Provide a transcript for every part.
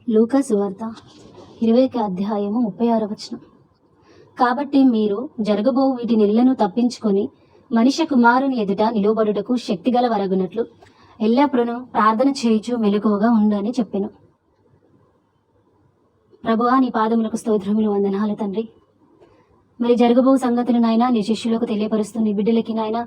లూకా సువార్త 20 కాబట్టి మీరు జరగబో వీటి నెలను తప్పించుకొని మనిషి కుమారుని ఎదుట నిలువబడుటకు శక్తిగల వరగునట్లు ఎల్లప్పుడూ ప్రార్థన చేయుచు మెలకువగా ఉండు చెప్పెను. ప్రభువా, నీ పాదములకు స్తోత్రములు, వందనాలు తండ్రి. మరి జరగబో సంగతులు నాయన నీ శిష్యులకు తెలియపరుస్తూ నీ బిడ్డలకి నాయన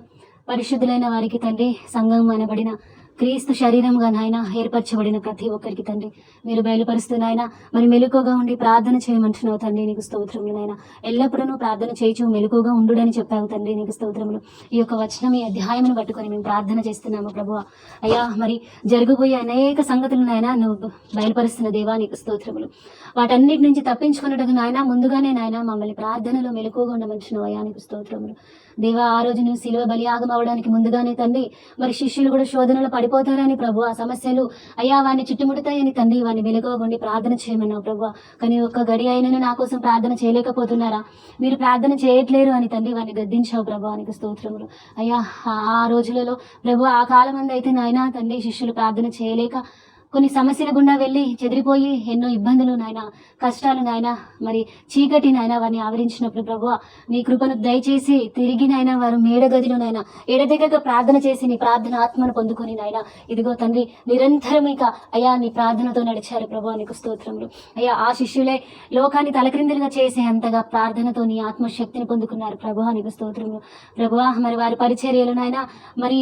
పరిశుద్ధులైన వారికి తండ్రి, సంఘం అనబడిన క్రీస్తు శరీరంగా నాయన ఏర్పరచబడిన ప్రతి ఒక్కరికి తండ్రి మీరు బయలుపరుస్తూ నాయన మరి మెలకువగా ఉండి ప్రార్థన చేయమంటున్నావు తండ్రి. నీకు స్తోత్రములు నాయన. ఎల్లప్పుడూ ప్రార్థన చేయచు మెలకువగా ఉండుడని చెప్పావు తండ్రి. నీకు స్తోత్రములు. ఈ యొక్క వచనం, ఈ అధ్యాయమును పట్టుకొని మేము ప్రార్థన చేస్తున్నాము ప్రభువా. అయ్యా, మరి జరగబోయే అనేక సంగతులు నాయన నువ్వు బయలుపరుస్తున్న దేవా, నీకు స్తోత్రములు. వాటన్నిటి నుంచి తప్పించుకున్నట్టుగా నాయన ముందుగానే నాయన మమ్మల్ని ప్రార్థనలో మెలకువగా ఉండమంటున్నావు అయ్యా, నీకు స్తోత్రములు. దేవా, ఆ రోజు నువ్వు శిలువ బలియాగం అవడానికి ముందుగానే తండ్రి మరి శిష్యులు కూడా శోధనలో పడిపోతారని ప్రభు, ఆ సమస్యలు అయ్యా వాడిని చుట్టుముడతాయని తండ్రి వాడిని వెలుగుండి ప్రార్థన చేయమన్నావు ప్రభు. కానీ ఒక్క గడి అయినను నా కోసం ప్రార్థన చేయలేకపోతున్నారా, మీరు ప్రార్థన చేయట్లేరు అని తండ్రి వాడిని గద్దించావు ప్రభు, నీకు స్తోత్రములు. అయ్యా, ఆ రోజులలో ప్రభు ఆ కాలం మంది అయితే నాయన తండ్రి శిష్యులు ప్రార్థన చేయలేక కొన్ని సమస్యల గుండా వెళ్ళి చెదిరిపోయి ఎన్నో ఇబ్బందులు నాయన, కష్టాలు నాయన, మరి చీకటి నాయన వారిని ఆవరించినప్పుడు ప్రభు నీ కృపను దయచేసి తిరిగి నాయన వారు మేడగదిలో నాయన ఎడతెగక ప్రార్థన చేసి నీ ప్రార్థన ఆత్మను పొందుకొని నాయన ఇదిగో తండ్రి నిరంతరం ఇక అయ్యా నీ ప్రార్థనతో నడిచారు ప్రభు, నీకు స్తోత్రములు. అయ్యా, ఆ శిష్యులే లోకాన్ని తలక్రిందులుగా చేసే అంతగా ప్రార్థనతో నీ ఆత్మశక్తిని పొందుకున్నారు ప్రభు, నీకు స్తోత్రములు. ప్రభు, మరి వారి పరిచర్యలు నాయన మరి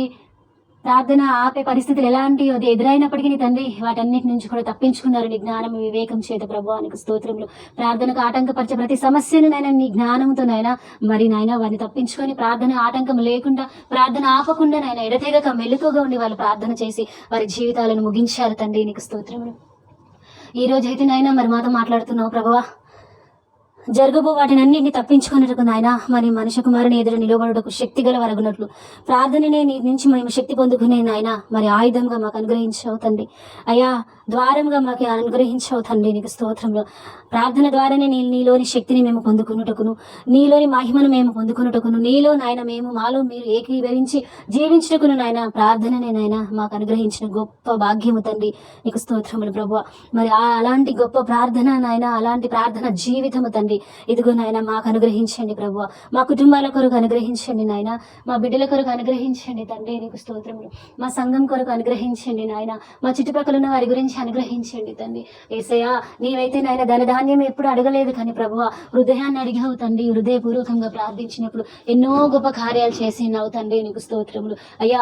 ప్రార్థన ఆపే పరిస్థితులు ఎలాంటి అది ఎదురైనప్పటికీ తండ్రి వాటన్నిటి నుంచి కూడా తప్పించుకున్నారు నీ జ్ఞానం వివేకం చేత ప్రభు, నీకు స్తోత్రములు. ప్రార్థనకు ఆటంకపరిచే ప్రతి సమస్యను నాయన నీ జ్ఞానంతో నాయన మరి నాయన వారిని తప్పించుకొని ప్రార్థన ఆటంకం లేకుండా ప్రార్థన ఆపకుండా నాయన ఎడతెగక మెలకువగా ఉండి వాళ్ళు ప్రార్థన చేసి వారి జీవితాలను ముగించారు తండ్రి, నీకు స్తోత్రములు. ఈ రోజైతే నాయన మరి మాతో మాట్లాడుతున్నావు ప్రభువా. జరగబో వాటిని అన్నింటినీ తప్పించుకున్నట్టుకు నాయన మరి మనిషి కుమారుని ఎదురు నిలబడుటకు శక్తి గల వరగునట్లు ప్రార్థననే నీ నుంచి మేము శక్తి పొందుకునే నాయన మరి ఆయుధంగా మాకు అనుగ్రహించావు తండ్రి. అయ్యా, ద్వారంగా మాకు అనుగ్రహించావు తండ్రి, నీకు స్తోత్రంలో. ప్రార్థన ద్వారానే నీలోని శక్తిని మేము పొందుకున్నట్టుకును, నీలోని మహిమను మేము పొందుకున్నట్టుకును, నీలో నాయన మేము మాలో మీరు ఏకీభవించి జీవించుటకును నాయన ప్రార్థననే నాయన మాకు అనుగ్రహించిన గొప్ప భాగ్యము తండ్రి, నీకు స్తోత్రములు ప్రభువా. మరి అలాంటి గొప్ప ప్రార్థన నాయన, అలాంటి ప్రార్థన జీవితము తండ్రి ఇదిగో నాయన మాకు అనుగ్రహించండి ప్రభువా. మా కుటుంబాల కొరకు అనుగ్రహించండి నాయన, మా బిడ్డల కొరకు అనుగ్రహించండి తండ్రి, నీకు స్తోత్రములు. మా సంఘం కొరకు అనుగ్రహించండి నాయన, మా చుట్టుపక్కల ఉన్న వారి గురించి అనుగ్రహించండి తండ్రి. యేసయ్యా, నీవైతే నాయన ధనధాన్యం ఎప్పుడు అడగలేదు కానీ ప్రభువా హృదయాన్ని అడిగావు తండ్రి. హృదయపూర్వకంగా ప్రార్థించినప్పుడు ఎన్నో గొప్ప కార్యాలు చేసినావు తండ్రి, నీకు స్తోత్రములు. అయ్యా,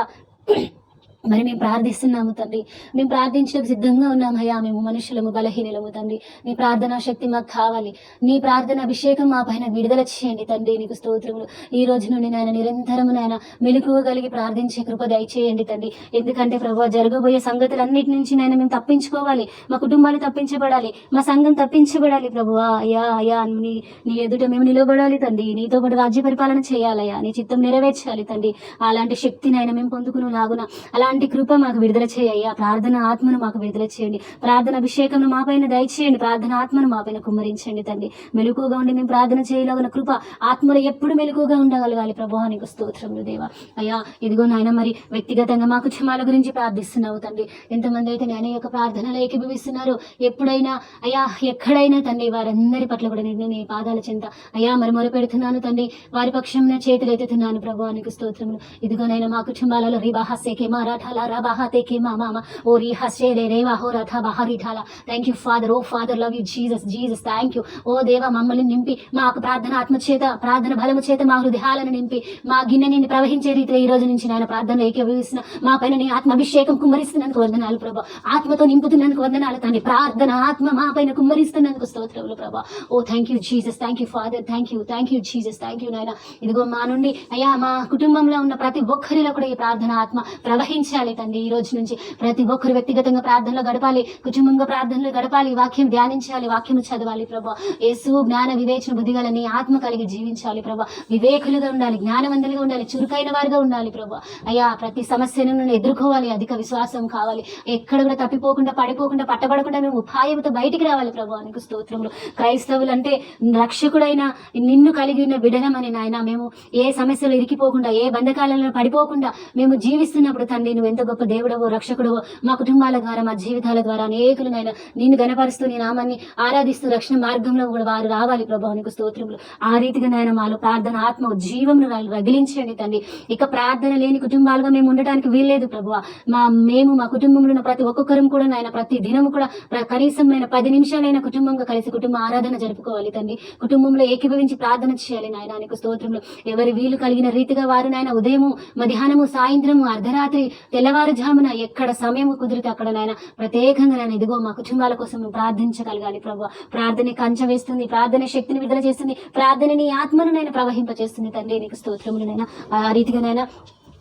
మరి మేము ప్రార్థిస్తున్నాము తండ్రి, మేము ప్రార్థించడానికి సిద్ధంగా ఉన్నాము అయ్యా. మేము మనుషులము, బలహీనలము తండ్రి. నీ ప్రార్థనా శక్తి మాకు కావాలి. నీ ప్రార్థన అభిషేకం మా పైన విడుదల చేయండి తండ్రి, నీకు స్తోత్రములు. ఈ రోజు నుండి నాయన నిరంతరము నాయన మెలకువగలిగి ప్రార్థించే కృప దయచేయండి తండ్రి. ఎందుకంటే ప్రభు జరగబోయే సంగతులన్నిటి నుంచి నాయన మేము తప్పించుకోవాలి, మా కుటుంబాలు తప్పించబడాలి, మా సంఘం తప్పించబడాలి ప్రభువా. అయ్యా అయ్యా, నీ ఎదుట మేము నిలబడాలి తండ్రి, నీతో పాటు రాజ్య పరిపాలన చేయాలయ్యా, నీ చిత్తం నెరవేర్చాలి తండ్రి. అలాంటి శక్తిని ఆయన మేము పొందుకుని లాగున అలాంటి కృప మాకు విడుదల చేయ్యా. ప్రార్థన ఆత్మను మాకు విడుదల చేయండి, ప్రార్థన అభిషేకం మా పైన దయచేయండి, ప్రార్థన ఆత్మను మా పైన కుమ్మరించండి తండ్రి. మెలకువగా ఉండి మేము ప్రార్థన చేయలాగిన కృప ఆత్మలో ఎప్పుడు మెలకువగా ఉండగలగాలి ప్రభు, నీకు స్తోత్రములు దేవా. అయ్యా, ఇదిగో నాయన మరి వ్యక్తిగతంగా మా కుటుంబాల గురించి ప్రార్థిస్తున్నావు తండ్రి. ఎంతమంది అయితే నాయన యొక్క ప్రార్థనలో ఏకీభవిస్తున్నారు ఎప్పుడైనా అయ్యా, ఎక్కడైనా తండ్రి వారందరి పట్ల కూడా నేను నీ పాదాల చెంత అయ్యా మరి మొరపెడుతున్నాను తండ్రి. వారి పక్షం చేతులు ఎత్తుతున్నాను ప్రభు, నీకు స్తోత్రములు. ఇదిగోనైనా మా కుటుంబాలలో రిబాహాసేకే మారాఠాల రాబాహాతేకే మామా ఓ రిహాసేరే రేవా హో రథ బహారిఠాల. Thank you father. ఓ father, love you Jesus. Jesus thank you. ఓ దేవా, మమ్మల్ని నింపి మాకు ప్రార్థన ఆత్మ చేత, ప్రార్థన బలము చేత మా హృదయాలను నింపి మా గిన్నె నిండి ప్రవహించే రీతిలో ఈ రోజు నుంచి నాయన ప్రార్థనలో ఏకీభవిస్తున్న మా పైన నీ ఆత్మ అభిషేకం కుమ్మరిస్తున్నందుకు వందనాలు ప్రభా. ఆత్మతో నింపుతున్నందుకు వందనాలు తండ్రి. ప్రార్థన ఆత్మ మా పైన కుమ్మరిస్తున్నందుకు స్తోత్రములు ప్రభా. ఓ thank you Jesus. Thank you father. Thank you Jesus. Thank you నాయన. ఇదిగో మా నుండి అయ్యా మా కుటుంబంలో ఉన్న ప్రతి ఒక్కరిలో కూడా ఈ ప్రార్థన ఆత్మ ప్రవహించాలి తండ్రి. ఈ రోజు నుంచి ప్రతి ఒక్కరు వ్యక్తిగతంగా ప్రార్థనలో గడపాలి, కుటుంబంగా ప్రార్థనలో గడపాలి, వాక్యం ధ్యానించాలి, వాక్యం చదవాలి ప్రభా. యేసు జ్ఞాన వివేచన బుద్ధిగల నీ ఆత్మ కలిగి జీవించాలి ప్రభా. వివేకులుగా ఉండాలి, జ్ఞానవంతులుగా ఉండాలి, చురుకైన వారుగా ఉండాలి ప్రభా. అయ్యా, ప్రతి సమస్యను ఎదుర్కోవాలి, అధిక విశ్వాసం కావాలి, ఎక్కడ కూడా తప్పిపోకుండా పడిపోకుండా పట్టబడకుండా మేము ఉపాయంతో బయటికి రావాలి ప్రభా, నీకు స్తోత్రములు. క్రైస్తవులు అంటే రక్షకుడైన నిన్ను కలిగి ఉన్న బిడనమని నాయన మేము ఏ సమస్యలు ఇరికిపోకుండా, ఏ బంధకాలలో పడిపోకుండా మేము జీవిస్తున్నప్పుడు తండ్రి నువ్వు ఎంత గొప్ప దేవుడవో రక్షకుడవో మా కుటుంబాల ద్వారా మా జీవితాల ద్వారా అనేకులు నాయన నిన్ను గణపరుస్తూ నీ నామాన్ని ఆరాధిస్తూ రక్షణ మార్గంలో కూడా వారు రావాలి ప్రభా. నీకు స్తోత్రములు. ఆ రీతిగా నాయన మాలో ప్రార్థన ఆత్మ జీవమును రగిలించండి తండ్రి. ఇక ప్రార్థన లేని కుటుంబాలుగా మేము ఉండటానికి వీల్లేదు ప్రభువా. మా కుటుంబంలో ఉన్న ప్రతి ఒక్కొక్కరం కూడా నాయన ప్రతి దినము కూడా కనీసం నాయన 10 నిమిషాలైన కుటుంబంగా కలిసి కుటుంబ ఆరాధన జరుపుకోవాలి తండ్రి. కుటుంబంలో ఏకీభవించి ప్రార్థన చేయాలి నాయన. నీకు స్తోత్రములు. ఎవరి వీలు కలిగిన రీతిగా వారు నాయన ఉదయము మధ్యాహ్నము సాయంత్రము అర్ధరాత్రి తెల్లవారుజామున ఎక్కడ సమయం కుదిరితే అక్కడ నాయన ప్రత్యేకంగా నాయన ఇదిగో మా కుటుంబాల కోసం మేము ప్రార్థించగలగాలి ప్రభు. ప్రార్థన కంచె వేస్తుంది, ప్రార్థన శక్తిని విడుదల చేస్తుంది, ప్రార్థన నీ ఆత్మను నైనా ప్రవహింపచేస్తుంది తండ్రి. నీకు స్తోత్రములనైనా ఆ రీతిగా నైనా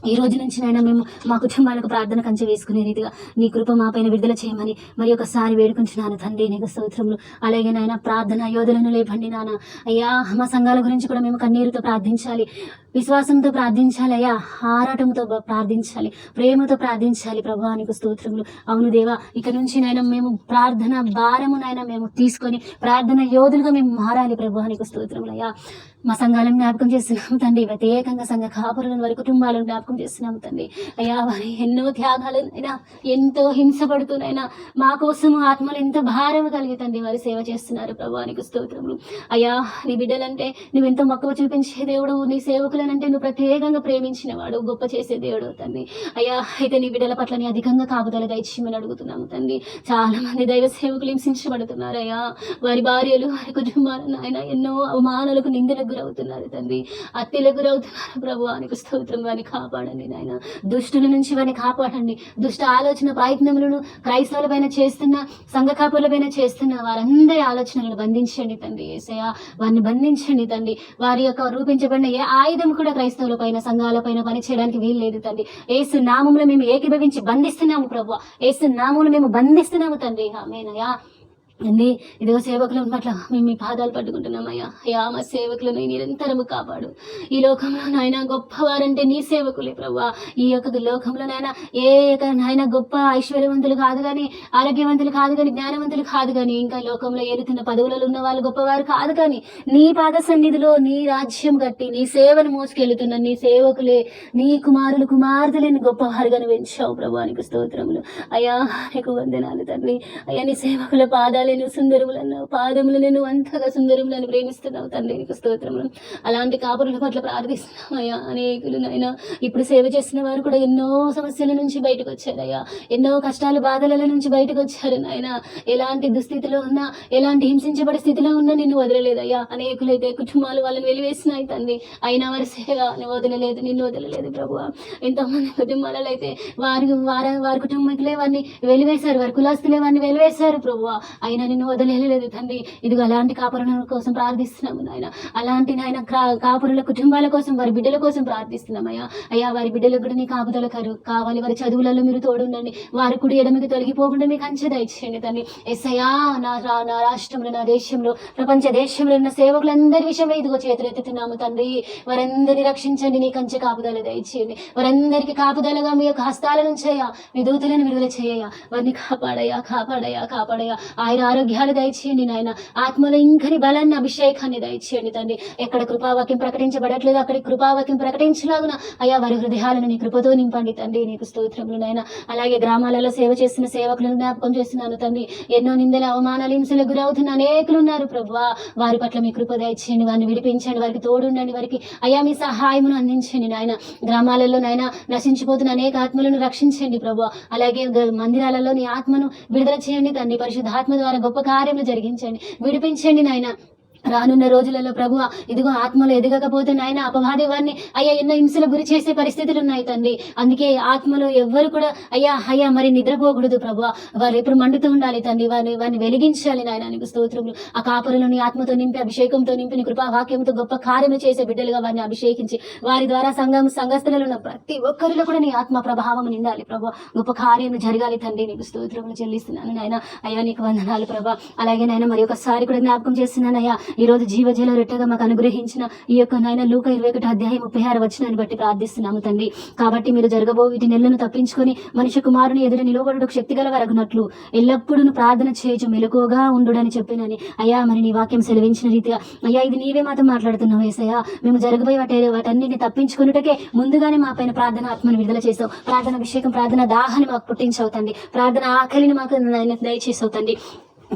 ఈ రోజు నుంచి నైనా మేము మా కుటుంబాలకు ప్రార్థన కంచె వేసుకునే రీతిగా నీ కృప మా పైన విడుదల చేయమని మరి ఒకసారి వేడుకుంటున్నాను తండ్రి. నీకు స్తోత్రములు. అలాగే నాయన ప్రార్థన యోధులను లేపండి నాన్న. అయ్యా మా సంఘాల గురించి కూడా మేము కన్నీరుతో ప్రార్థించాలి, విశ్వాసంతో ప్రార్థించాలి అయ్యా, ఆరాటంతో ప్రార్థించాలి, ప్రేమతో ప్రార్థించాలి ప్రభా. నీకు స్తోత్రములు. అవును దేవా, ఇక నుంచి నైనా మేము ప్రార్థన భారము నైనా మేము తీసుకొని ప్రార్థన యోధులుగా మేము మారాలి ప్రభా. నీకు స్తోత్రములు. అయ్యా మా సంఘాలను జ్ఞాపకం చేస్తున్నాము తండ్రి. ప్రత్యేకంగా సంఘ కాపురులను వారి కుటుంబాలను జ్ఞాపకం చేస్తున్నాము తండ్రి. అయ్యా వారి ఎన్నో త్యాగాలైనా ఎంతో హింసపడుతూనైనా మా కోసం ఆత్మలు ఎంత భారం కలిగి తండ్రి వారి సేవ చేస్తున్నారు ప్రభా. నీకు స్తోత్రములు. అయ్యా నీ బిడ్డలంటే నువ్వెంతో మక్కువ చూపించే దేవుడు, నీ సేవకులనంటే నువ్వు ప్రత్యేకంగా ప్రేమించిన వాడు, గొప్ప చేసే దేవుడు తండ్రి. అయ్యా అయితే నీ బిడ్డల పట్ల నీ అధికంగా కాపుదల దయచేయమని అడుగుతున్నాము తండ్రి. చాలా మంది దైవ సేవకులు హింసించబడుతున్నారు అయ్యా. వారి భార్యలు వారి కుటుంబాలను ఆయన ఎన్నో అవమానాలకు నిందలకు గురవుతున్నారు తండ్రి, అత్తిలకు గురవుతున్నారు ప్రభు. నీకు స్తోత్రం. వారిని కాపాడండి నాయన, దుష్టుల నుంచి వారిని కాపాడండి. దుష్ట ఆలోచన ప్రయత్నములను క్రైస్తవుల పైన చేస్తున్న, సంఘ కాపుల పైన చేస్తున్న వారందరి ఆలోచనలను బంధించండి తండ్రి. యేసయ్యా వారిని బంధించండి తండ్రి. వారి యొక్క రూపించబడిన ఏ ఆయుధం కూడా క్రైస్తవుల పైన సంఘాల పైన పని చేయడానికి వీలు లేదు తండ్రి. యేసు నామములో మేము ఏకీభవించి బంధిస్తున్నాము ప్రభు. యేసు నామములో మేము బంధిస్తున్నాము తండ్రి. ఆమేనయ్యా. అండి ఇదిగో సేవకుల పట్ల మేము మీ పాదాలు పట్టుకుంటున్నామయ్యా. అయ్యా మా సేవకులను నిరంతరము కాపాడు. ఈ లోకంలో నాయన గొప్పవారంటే నీ సేవకులే ప్రభా. ఈ యొక్క లోకంలో నాయన గొప్ప ఐశ్వర్యవంతులు కాదు కానీ, ఆరోగ్యవంతులు కాదు కానీ, జ్ఞానవంతులు కాదు కానీ, ఇంకా లోకంలో ఏలుతున్న పదవులలో ఉన్న వాళ్ళు గొప్పవారు కాదు కానీ, నీ పాద సన్నిధిలో నీ రాజ్యం కట్టి నీ సేవను మోసుకెళ్తున్న నీ సేవకులే, నీ కుమారులు కుమార్తెలేని గొప్పవారుగా పెంచావు ప్రభా. నీకు స్తోత్రములు. అయ్యా నీకు వందనాలు తండ్రి. అయ్యా నీ సేవకుల పాదాలు సుందరములన్నావు, పాదములు నేను అంతగా సుందరములను ప్రేమిస్తున్నావు తండ్రి. నీకు స్తోత్రములు. అలాంటి కాపురుల పట్ల ప్రార్థిస్తున్నాం అయ్యా. అనేకులు నాయనా ఇప్పుడు సేవ చేసిన వారు కూడా ఎన్నో సమస్యల నుంచి బయటకు వచ్చారయ్యా, ఎన్నో కష్టాలు బాధల నుంచి బయటకు వచ్చారు నాయన. ఎలాంటి దుస్థితిలో ఉన్నా, ఎలాంటి హింసించబడే స్థితిలో ఉన్నా నిన్ను వదలలేదయ్యా. అనేకులైతే కుటుంబాలు వాళ్ళని వెలివేసినాయి తండ్రి, అయినా వారి సేవ వదలలేదు, నిన్ను వదలలేదు ప్రభువా. ఎంతోమంది కుటుంబాలలో అయితే వారి కుటుంబీకులే వారిని వెలివేశారు, వారి కులాస్తులే వారిని వెలివేశారు ప్రభువా. అయినా నిన్ను వదిలేలేదు తండ్రి. ఇదిగో అలాంటి కాపురుల కోసం ప్రార్థిస్తున్నాము నాయన. అలాంటి నాయన కాపురుల కుటుంబాల కోసం, వారి బిడ్డల కోసం ప్రార్థిస్తున్నామయ్యా. అయ్యా వారి బిడ్డలకు కూడా నీ కాపుదల కావాలి. వారి చదువులలో మీరు తోడుండండి. వారి కుడి ఎడమికి తొలగిపోకుండా మీకు అంచె దయచేయండి తండ్రి. ఎస్సయ్యా నా రాష్ట్రంలో, నా దేశంలో, ప్రపంచ దేశంలో ఉన్న సేవకులందరి విషయమే ఇదిగో చేతులెత్తుతున్నాము తండ్రి. వారందరినీ రక్షించండి, నీ కంచె కాపుదల దయచేయండి. వారందరికీ కాపుదలగా మీ యొక్క హస్తాల నుంచయ్యా మీ దూతలను విడుదల చేయయ్యా. వారిని కాపాడయ్యా, కాపాడయ్యా, కాపాడయ్యా. ఆయన ఆరోగ్యాలు దయచేయండి నాయన. ఆత్మలో ఇంకని బలాన్ని, అభిషేకాన్ని దయచేయండి తండ్రి. ఎక్కడ కృపావాక్యం ప్రకటించబడట్లేదు అక్కడ కృపావాక్యం ప్రకటించలాగున అయ్యా వారి హృదయాలను నీ కృపతో నింపండి తండ్రి. నీకు స్తోత్రములు నాయన. అలాగే గ్రామాలలో సేవ చేస్తున్న సేవకులను జ్ఞాపకం చేస్తున్నాను తండ్రి. ఎన్నో నిందల అవమానాలు హింసలకు గురవుతున్న అనేకులు ఉన్నారు ప్రభువా. వారి పట్ల మీ కృప దయచేయండి, వారిని విడిపించండి, వారికి తోడుండండి, వారికి అయ్యా మీ సహాయమును అందించండి నాయన. గ్రామాలలో నాయన నశించిపోతున్న అనేక ఆత్మలను రక్షించండి ప్రభువా. అలాగే మందిరాలలో నీ ఆత్మను విడుదల చేయండి తండ్రి. పరిశుద్ధాత్మ ద్వారా గొప్ప కార్యములు జరిగించండి, విడిపించండి నాయన. రానున్న రోజులలో ప్రభువా ఇదిగో ఆత్మలు ఎదగకపోతే నాయన అపవాది వారిని అయ్యా ఎన్నో హింసలు గురి చేసే పరిస్థితులు ఉన్నాయి తండ్రి. అందుకే ఆత్మలు ఎవ్వరు కూడా అయ్యా మరి నిద్రపోకూడదు ప్రభువా. వారు ఎప్పుడు మండుతూ ఉండాలి తండ్రి. వారిని వెలిగించాలి నాయన. నీకు స్తోత్రములు. ఆ కాపురులను ఆత్మతో నింపి, అభిషేకంతో నింపి, కృపా వాక్యంతో గొప్ప కార్యములు చేసే బిడ్డలుగా వారిని అభిషేకించి వారి ద్వారా సంఘస్థలలో ఉన్న ప్రతి ఒక్కరిలో కూడా నీ ఆత్మ ప్రభావం నిండాలి ప్రభువా. గొప్ప కార్యం జరగాలి తండ్రి. నీకు స్తోత్రములు చెల్లిస్తున్నాను నాయన. అయ్యా నీకు వందనాలు ప్రభా. అలాగే నాయన మరి ఒకసారి కూడా జ్ఞాపకం చేస్తున్నాను అయ్యా ఈ రోజు జీవజల రొట్టెగా మాకు అనుగ్రహించిన ఈ యొక్క నాయన లూకా 21:36 బట్టి ప్రార్థిస్తున్నాము తండ్రి. కాబట్టి మీరు జరగబో వీటి నెలను తప్పించుకొని మనిషి కుమారుని ఎదురు నిలబడుటకు శక్తి గలవరగునట్లు ఎల్లప్పుడూ ప్రార్థన చేయొచ్చు మెలకువగా ఉండుడని చెప్పినని అయ్యా. మరి నీ వాక్యం సెలవించిన రీతిగా అయ్యా ఇది నీవే మాతో మాట్లాడుతున్నావు యేసయ్యా. మేము జరగబోయే వాటన్నిటిని తప్పించుకున్నటకే ముందుగానే మా పైన ప్రార్థన ఆత్మను విడుదల చేసావు. ప్రార్థన అభిషేకం, ప్రార్థన దాహాన్ని మాకు పుట్టించవుతండి. ప్రార్థన ఆకలిని మాకు దయచేసవుతండి.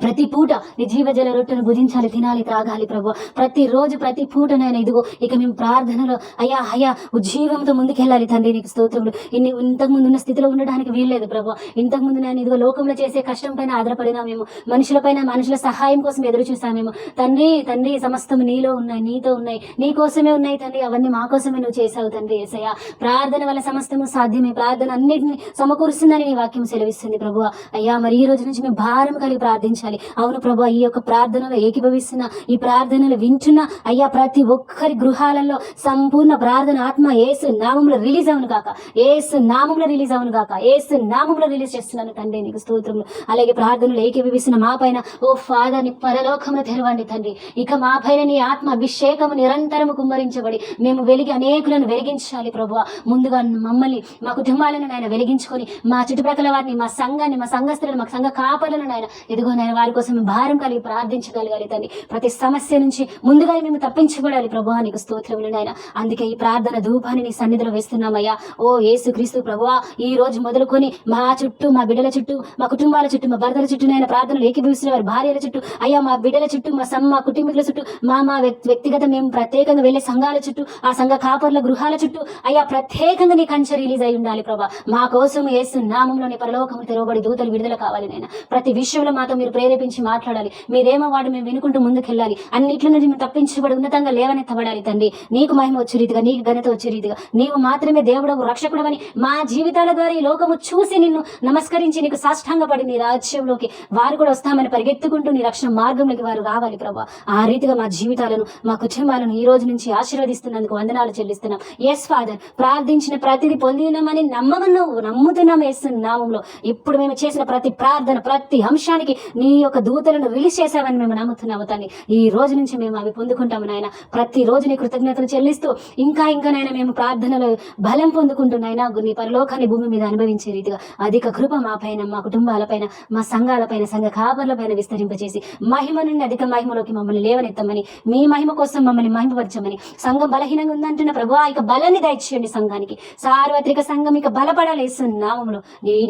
ప్రతి పూట నీ జీవజల రొట్టెను భుజించాలి, తినాలి, త్రాగాలి ప్రభు. ప్రతిరోజు ప్రతి పూట నేను ఇదిగో ఇక మేము ప్రార్థనలో అయ్యా ఉజ్జీవంతో ముందుకెళ్ళాలి తండ్రి. నీకు స్తోత్రములు. ఇంతకుముందు ఉన్న స్థితిలో ఉండడానికి వీల్లేదు ప్రభు. ఇంతకుముందు నేను ఇదిగో లోకంలో చేసే కష్టం పైన ఆధారపడినా మేము, మనుషుల సహాయం కోసం ఎదురు చూసామేమో తండ్రి. సమస్తం నీలో ఉన్నాయి, నీతో ఉన్నాయి, నీ కోసమే ఉన్నాయి తండ్రి. అవన్నీ మా కోసమే నువ్వు చేసావు తండ్రి యేసయ్యా. ప్రార్థన వల్ల సమస్తము సాధ్యమే. ప్రార్థన అన్నిటిని సమకూరుస్తుందని నీ వాక్యం సెలవిస్తుంది ప్రభు. అయ్యా మరి ఈ రోజు నుంచి మేము భారం కలిగి ప్రార్థించాలి. అవును ప్రభు, ఈ యొక్క ప్రార్థనలో ఏకీభవిస్తున్న, ఈ ప్రార్థనలు వింటున్న అయ్యా ప్రతి ఒక్కరి గృహాలలో సంపూర్ణ ప్రార్థన ఆత్మ యేసు నామములో రిలీజ్ అవును గాక, యేసు నామములో రిలీజ్ అవును గాక, యేసు నామములో రిలీజ్ చేస్తున్నాను తండ్రి. నీకు స్తోత్రములు. అలాగే ప్రార్థనలు ఏకీభవిస్తున్న మా పైన ఓ ఫాదర్ ని పరలోకమును తెరవండి తండ్రి. ఇక మా పైన నీ ఆత్మ అభిషేకము నిరంతరము కుమ్మరించబడి మేము వెలిగి అనేకులను వెలిగించాలి ప్రభు. ముందుగా మమ్మల్ని, మా కుటుంబాలను నాయన వెలిగించుకొని మా చుట్టుప్రక్కల వారిని, మా సంఘాన్ని, మా సంఘస్థులను, మా సంఘ కాపలను నాయన ఎదుగో నాయన వారి కోసం భారం కలిగి ప్రార్థించగలగాలి తండ్రి. ప్రతి సమస్య నుంచి ముందుగానే మేము తప్పించబడాలి ప్రభు. నీకు స్తోత్రములు నాయన. అందుకే ఈ ప్రార్థన ధూపాన్ని నీ సన్నిధిలో వేస్తున్నామయ్యా. ఓ యేసుక్రీస్తు ప్రభువా, ఈ రోజు మొదలుకొని మా చుట్టూ, మా బిడ్డల చుట్టూ, మా కుటుంబాల చుట్టూ, మా భర్తల చుట్టూ నాయన ప్రార్థనలు ఏకీభవిస్తున్న వారి భార్యల చుట్టూ అయ్యా, మా బిడ్డల చుట్టూ, మా కుటుంబీకుల చుట్టూ, మా వ్యక్తిగత మేము ప్రత్యేకంగా వెళ్ళే సంఘాల చుట్టూ, ఆ సంఘ కాపర్ల గృహాల చుట్టూ అయ్యా ప్రత్యేకంగా నీ కంచె రిలీజ్ అయి ఉండాలి ప్రభా. మా కోసం యేసు నామములోని పరలోకము తెరవబడి దూతలు విడుదల కావాలి నాయన. ప్రతి విషయంలో మాతో మీరు ప్రేరేపించి మాట్లాడాలి. మీరేమో వాడు మేము వినుకుంటూ ముందుకెళ్ళాలి. అన్నిట్ల నుంచి మేము తప్పించబడి ఉన్నతంగా లేవనెత్తబడాలి తండ్రి. నీకు మహిమ వచ్చే రీతిగా, నీకు ఘనత వచ్చే రీతిగా, నీవు మాత్రమే దేవుడవు, రక్షకుడవని మా జీవితాల ద్వారా ఈ లోకము చూసి నిన్ను నమస్కరించి నీకు సాష్టాంగపడి నీ రాజ్యంలోకి వారు కూడా వస్తామని పరిగెత్తుకుంటూ నీ రక్షణ మార్గంలోకి వారు రావాలి ప్రభా. ఆ రీతిగా మా జీవితాలను, మా కుటుంబాలను ఈ రోజు నుంచి ఆశీర్వదిస్తున్నందుకు వందనాలు చెల్లిస్తున్నాం. ఎస్ ఫాదర్, ప్రార్థించిన ప్రతిదీ పొందినామని నమ్ముతున్నాం యేసు నామములో. ఇప్పుడు మేము చేసిన ప్రతి ప్రార్థన, ప్రతి అంశానికి నీ యొక్క దూతలను రిలీజ్ చేశామని మేము నమ్ముతున్నాము తండ్రి. ఈ రోజు నుంచి మేము అవి పొందుకుంటాము నాయన. ప్రతిరోజు నీ కృతజ్ఞతలు చెల్లిస్తూ ఇంకా నాయన మేము ప్రార్థనలో బలం పొందుకుంటున్నాయినా నీ పరలోకాన్ని భూమి మీద అనుభవించే రీతిగా అధిక కృప మా పైన, మా కుటుంబాలపైన, మా సంఘాలపైన, సంఘ కాపర్లపైన విస్తరింపచేసి మహిమ నుండి అధిక మహిమలోకి మమ్మల్ని లేవనెత్తమని, మీ మహిమ కోసం మమ్మల్ని మహిమపరచమని. సంఘం బలహీనంగా ఉందంటున్న ప్రభువా, ఇక బలాన్ని దయచేయండి సంఘానికి. సార్వత్రిక సంఘం ఇక బలపడాలి యేసు నామములో.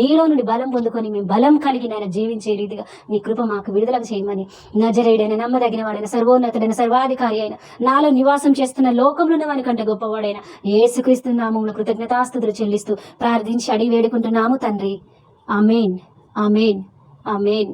నీలో నుండి బలం పొందుకొని మేము బలం కలిగి నాయన జీవించే రీతిగా నీ కృప మాకు విడుదల చేయమని, నజరేయుడైన, నమ్మదగిన వాడైన, సర్వోన్నతుడైన, సర్వాధికారి అయిన, నాలో నివాసం చేస్తున్న లోకంలో ఉన్న వానికంటే గొప్పవాడైన యేసుక్రీస్తు నామములో కృతజ్ఞతాస్తుతులు చెల్లిస్తూ ప్రార్థించి అడిగి వేడుకుంటున్నాము తండ్రి. ఆమేన్, ఆమేన్, ఆమేన్.